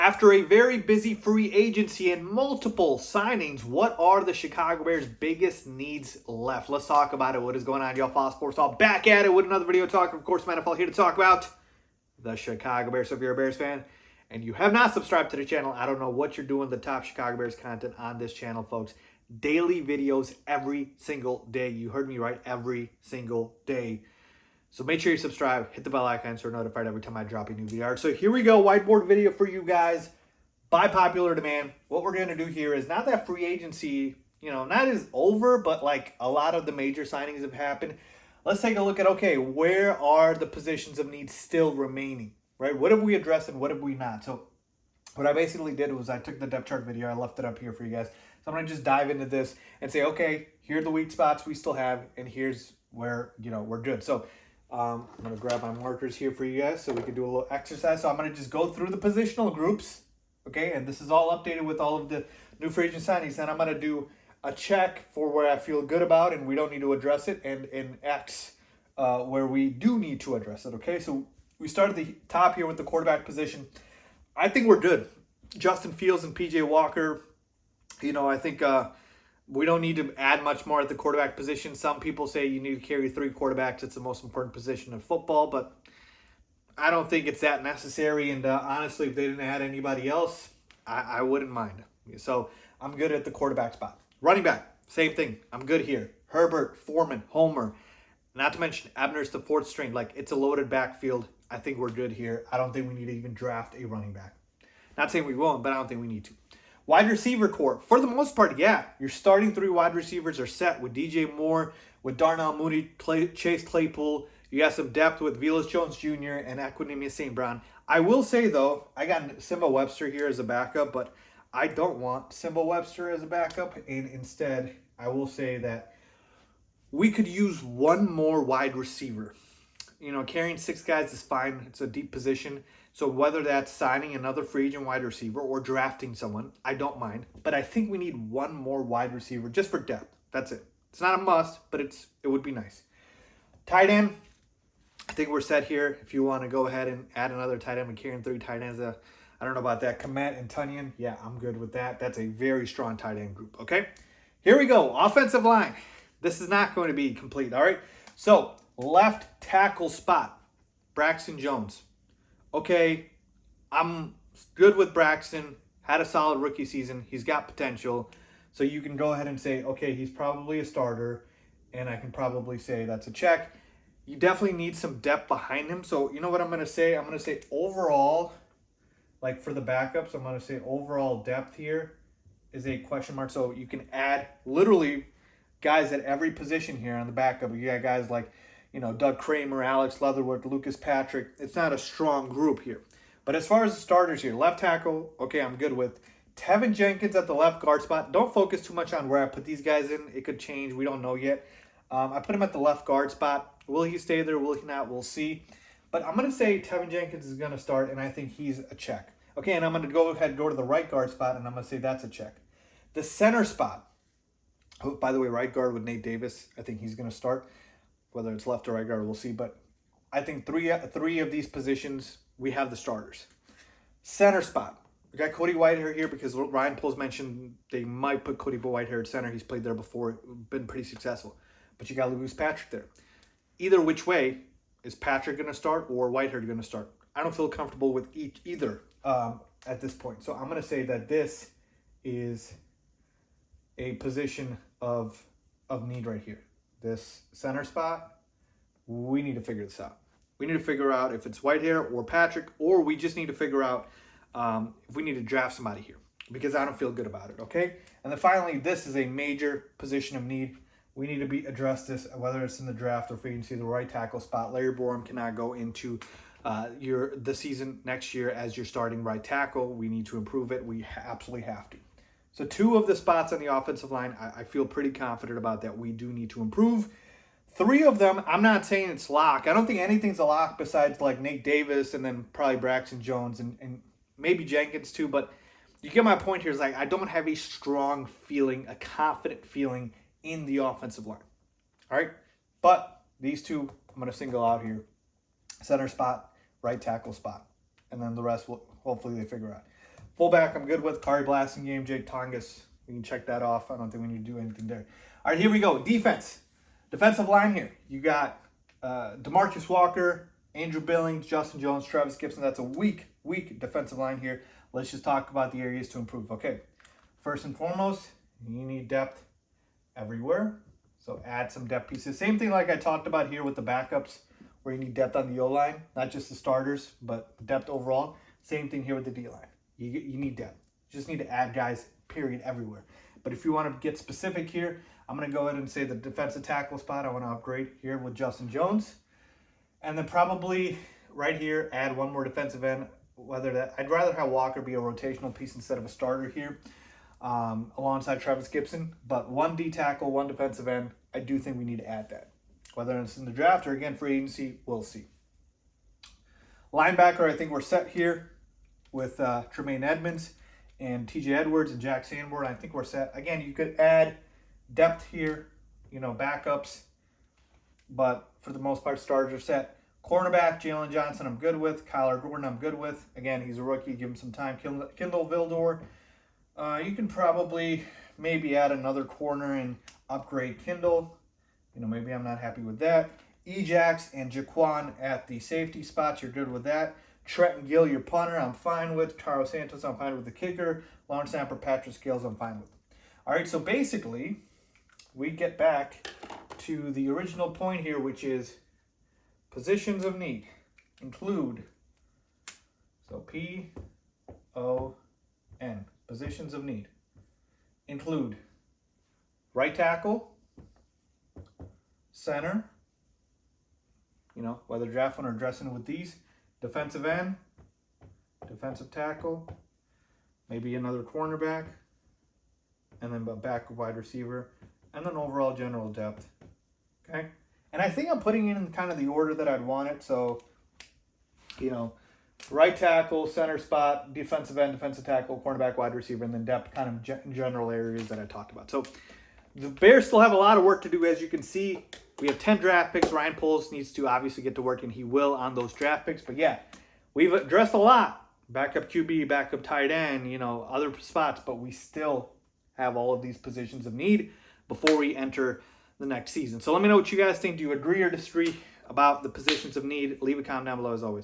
After a very busy free agency and multiple signings, what are the Chicago Bears' biggest needs left? Let's talk about it. What is going on, y'all? Fox Sports all back at it with another video talk. Of course, NFL here to talk about the Chicago Bears. So if you're a Bears fan and you have not subscribed to the channel, I don't know what you're doing. The top Chicago Bears content on this channel, folks. Daily videos every single day. You heard me right, every single day. So make sure you subscribe, hit the bell icon so you're notified every time I drop a new video. So here we go, whiteboard video for you guys. By popular demand, what we're going to do here is not that free agency, not as over, but like a lot of the major signings have happened. Let's take a look at, okay, where are the positions of need still remaining, right? What have we addressed and what have we not? So what I basically did was I took the depth chart video, I left it up here for you guys. So I'm going to just dive into this and say, okay, here are the weak spots we still have, and here's where, we're good. So I'm going to grab my markers here for you guys so we can do a little exercise. So I'm going to just go through the positional groups, okay? And this is all updated with all of the new free agent signings. And I'm going to do a check for where I feel good about and we don't need to address it, and X where we do need to address it, okay? So we start at the top here with the quarterback position. I think we're good. Justin Fields and P.J. Walker, I think we don't need to add much more at the quarterback position. Some people say you need to carry 3 quarterbacks. It's the most important position in football, but I don't think it's that necessary. And honestly, if they didn't add anybody else, I wouldn't mind. So I'm good at the quarterback spot. Running back, same thing. I'm good here. Herbert, Foreman, Homer. Not to mention Ebner's the 4th string. Like, it's a loaded backfield. I think we're good here. I don't think we need to even draft a running back. Not saying we won't, but I don't think we need to. Wide receiver core, for the most part, yeah. Your starting 3 wide receivers are set with DJ Moore, with Darnell Mooney, Chase Claypool. You got some depth with Velus Jones Jr. and Equanimeous St. Brown. I will say, though, I got Simba Webster here as a backup, but I don't want Simba Webster as a backup. And instead, I will say that we could use one more wide receiver. Carrying 6 guys is fine. It's a deep position. So whether that's signing another free agent wide receiver or drafting someone, I don't mind. But I think we need one more wide receiver just for depth. That's it. It's not a must, but it would be nice. Tight end, I think we're set here. If you want to go ahead and add another tight end, we're carrying 3 tight ends. I don't know about that. Komet and Tunyon, yeah, I'm good with that. That's a very strong tight end group, okay? Here we go. Offensive line. This is not going to be complete, all right? So left tackle spot, Braxton Jones. Okay, I'm good with Braxton. Had a solid rookie season. He's got potential. So you can go ahead and say, okay, he's probably a starter. And I can probably say that's a check. You definitely need some depth behind him. So you know what I'm going to say? I'm going to say overall, like for the backups, I'm going to say overall depth here is a question mark. So you can add literally guys at every position here on the backup. You got guys like, Doug Kramer, Alex Leatherwood, Lucas Patrick. It's not a strong group here. But as far as the starters here, left tackle, okay, I'm good with. Tevin Jenkins at the left guard spot. Don't focus too much on where I put these guys in. It could change. We don't know yet. I put him at the left guard spot. Will he stay there? Will he not? We'll see. But I'm going to say Tevin Jenkins is going to start, and I think he's a check. Okay, and I'm going to go ahead and go to the right guard spot, and I'm going to say that's a check. The center spot. Oh, by the way, right guard with Nate Davis. I think he's going to start. Whether it's left or right guard, we'll see. But I think three of these positions, we have the starters. Center spot. We got Cody Whitehair here because Ryan Poles mentioned they might put Cody Whitehair at center. He's played there before, been pretty successful. But you got Lucas Patrick there. Either which way, is Patrick going to start or Whitehair going to start? I don't feel comfortable with either at this point. So I'm going to say that this is a position of need right here. This center spot, we need to figure this out. We need to figure out if it's Whitehair or Patrick, or we just need to figure out if we need to draft somebody here because I don't feel good about it, okay? And then finally, this is a major position of need. We need to address this, whether it's in the draft or free agency, the right tackle spot. Larry Borom cannot go into the season next year as your starting right tackle. We need to improve it. We absolutely have to. So 2 of the spots on the offensive line, I feel pretty confident about that we do need to improve. 3 of them, I'm not saying it's lock. I don't think anything's a lock besides like Nate Davis and then probably Braxton Jones and maybe Jenkins too. But you get my point here is like I don't have a strong feeling, a confident feeling in the offensive line. All right? But these 2 I'm going to single out here. Center spot, right tackle spot. And then the rest, hopefully they figure out. Fullback, I'm good with. Kari Blasting game, Jake Tongas. We can check that off. I don't think we need to do anything there. All right, here we go. Defense. Defensive line here. You got DeMarcus Walker, Andrew Billings, Justin Jones, Travis Gibson. That's a weak defensive line here. Let's just talk about the areas to improve. Okay, first and foremost, you need depth everywhere. So add some depth pieces. Same thing like I talked about here with the backups, where you need depth on the O-line, not just the starters, but depth overall. Same thing here with the D-line. You need depth. You just need to add guys, period, everywhere. But if you want to get specific here, I'm going to go ahead and say the defensive tackle spot, I want to upgrade here with Justin Jones. And then probably right here, add one more defensive end. I'd rather have Walker be a rotational piece instead of a starter here, alongside Travis Gibson. But one D tackle, one defensive end, I do think we need to add that. Whether it's in the draft or, again, free agency, we'll see. Linebacker, I think we're set here with Tremaine Edmonds and TJ Edwards and Jack Sanborn. I think we're set. Again, you could add depth here, backups. But for the most part, starters are set. Cornerback, Jalen Johnson, I'm good with. Kyler Gordon, I'm good with. Again, he's a rookie. Give him some time. Kindle Vildor. You can probably maybe add another corner and upgrade Kindle. Maybe I'm not happy with that. Ejax and Jaquan at the safety spots. You're good with that. Trenton Gill, your punter, I'm fine with. Carlos Santos, I'm fine with the kicker. Lawrence Samper, Patrick Scales, I'm fine with. All right, so basically, we get back to the original point here, which is positions of need. Include, so P-O-N, positions of need. Include right tackle, center, whether drafting or dressing with these, defensive end, defensive tackle, maybe another cornerback, and then back wide receiver, and then overall general depth. Okay? And I think I'm putting it in kind of the order that I'd want it. So, right tackle, center spot, defensive end, defensive tackle, cornerback, wide receiver, and then depth kind of general areas that I talked about. So the Bears still have a lot of work to do. As you can see, we have 10 draft picks. Ryan Poles needs to obviously get to work, and he will on those draft picks. But yeah, we've addressed a lot. Backup QB, backup tight end, other spots. But we still have all of these positions of need before we enter the next season. So let me know what you guys think. Do you agree or disagree about the positions of need? Leave a comment down below as always.